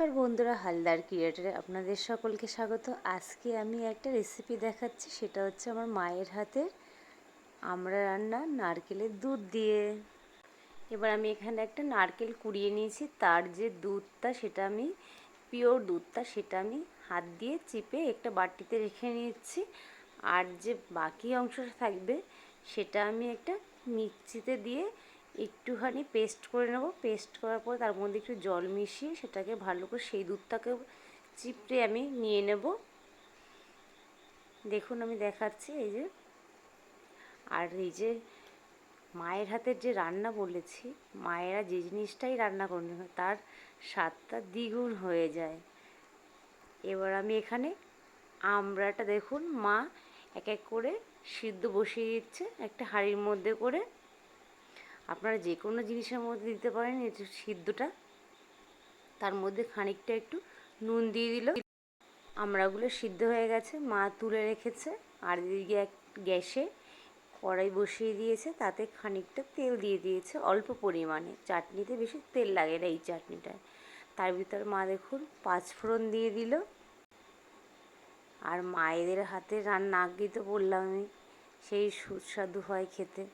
নমস্কার বন্ধুরা, হালদার ক্রিয়েটারে আপনাদের সকলকে স্বাগত। আজকে আমি একটা রেসিপি দেখাচ্ছি, সেটা হচ্ছে আমার মায়ের হাতের আমড়া রান্না নারকেলের দুধ দিয়ে। এবার আমি এখানে একটা নারকেল কুড়িয়ে নিয়েছি, তার যে দুধটা সেটা আমি পিওর দুধটা সেটা আমি হাত দিয়ে চিপে একটা বাটিতে রেখে নিচ্ছি। আর যে বাকি অংশটা থাকবে সেটা আমি একটা মিক্সিতে দিয়ে একটুখানি পেস্ট করে নেব। পেস্ট করার পর তার মধ্যে একটু জল মিশিয়ে সেটাকে ভালো করে সেই দুধটাকে চিপড়ে আমি নিয়ে নেব। দেখুন আমি দেখাচ্ছি, এই যে। আর এই যে মায়ের হাতের যে রান্না বলেছি, মায়েরা যে জিনিসটাই রান্না করেন তার স্বাদটা দ্বিগুণ হয়ে যায়। এবার আমি এখানে আমড়াটা দেখুন মা এক এক করে সিদ্ধ বসিয়ে দিচ্ছে একটা হাঁড়ির মধ্যে করে। আপনারা যে কোনো জিনিসের মধ্যে দিতে পারেন এই সিদ্ধটা। তার মধ্যে খানিকটা একটু নুন দিয়ে দিল। আমড়াগুলো সিদ্ধ হয়ে গেছে, মা তুলে রেখেছে। আর এদিকে গ্যাসে কড়াই বসিয়ে দিয়েছে, তাতে খানিকটা তেল দিয়ে দিয়েছে অল্প পরিমাণে। চাটনিতে বেশি তেল লাগে না এই চাটনিটায়। তার ভিতর মা দেখুন পাঁচফোড়ন দিয়ে দিল। আর মায়েদের হাতে রান্না আগেই তো বললাম আমি, সেই সুস্বাদু হয় খেতে।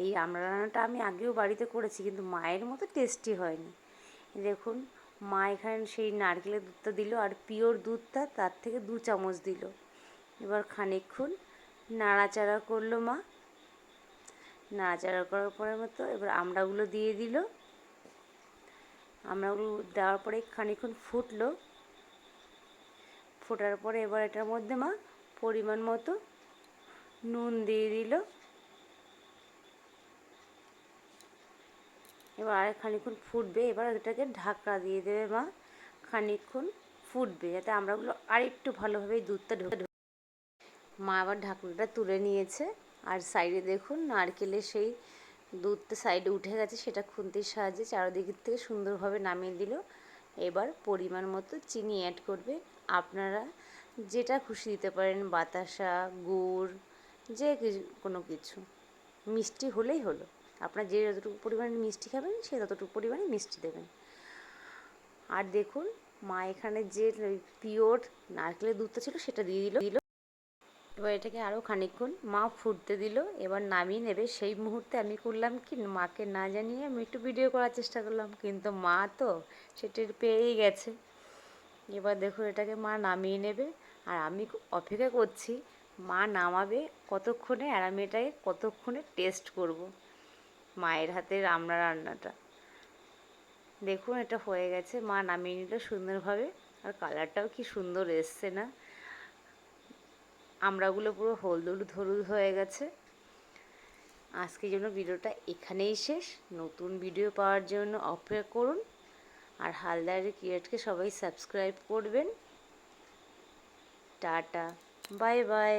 এই আমড়া রান্নাটা আমি আগেও বাড়িতে করেছি, কিন্তু মায়ের মতো টেস্টি হয়নি। দেখুন মা এখানে সেই নারকেলের দুধটা দিল, আর পিওর দুধটা তার থেকে 2 চামচ দিল। এবার খানিকক্ষণ নাড়াচাড়া করলো মা। নাড়াচাড়া করার পরে মতো এবার আমড়াগুলো দিয়ে দিল। আমড়াগুলো দেওয়ার পরে খানিকক্ষণ ফুটলো। ফোটার পরে এবার এটার মধ্যে মা পরিমাণ মতো নুন দিয়ে দিল। এবার আর খানিকক্ষণ ফুটবে। এবার এটাকে ঢাকা দিয়ে দেবে মা, খানিকক্ষণ ফুটবে যাতে আমড়াগুলো আরেকটু ভালোভাবে দুধটা ঢোকে। মা আবার ঢাকনাটা তুলে নিয়েছে। আর সাইডে দেখুন নারকেলের সেই দুধটা সাইডে উঠে গেছে, সেটা খুন্তির সাহায্যে চারিদিক থেকে সুন্দরভাবে নামিয়ে দিল। এবার পরিমাণ মতো চিনি অ্যাড করবে। আপনারা যেটা খুশি দিতে পারেন, বাতাসা, গুড়, যে কোনো কিছু, মিষ্টি হলেই হলো। আপনার যে যতটুকু পরিমাণে মিষ্টি খাবেন সে ততটুকু পরিমাণে মিষ্টি দেবেন। আর দেখুন মা এখানে যে পিওর নারকেলের দুধটা ছিল সেটা দিয়ে দিল। এবার এটাকে আরও খানিকক্ষণ মা ফুটতে দিল। এবার নামিয়ে নেবে। সেই মুহূর্তে আমি করলাম কি, মাকে না জানিয়ে আমি একটু ভিডিও করার চেষ্টা করলাম, কিন্তু মা তো সেটা পেয়েই গেছে। এবার দেখুন এটাকে মা নামিয়ে নেবে। আর আমি অপেক্ষা করছি মা নামাবে কতক্ষণে, আর আমি এটাকে কতক্ষণে টেস্ট করব মায়ের হাতের আমড়া রান্নাটা। দেখুন এটা হয়ে গেছে, মা নামিয়ে নিল সুন্দরভাবে। আর কালারটাও কি সুন্দর এসছে না, আমড়াগুলো পুরো হলুদ হলুদ হয়ে গেছে। আজকের জন্য ভিডিওটা এখানেই শেষ। নতুন ভিডিও পাওয়ার জন্য অপেক্ষা করুন। আর হালদার ক্রিয়েটকে সবাই সাবস্ক্রাইব করবেন। Tata, bye bye.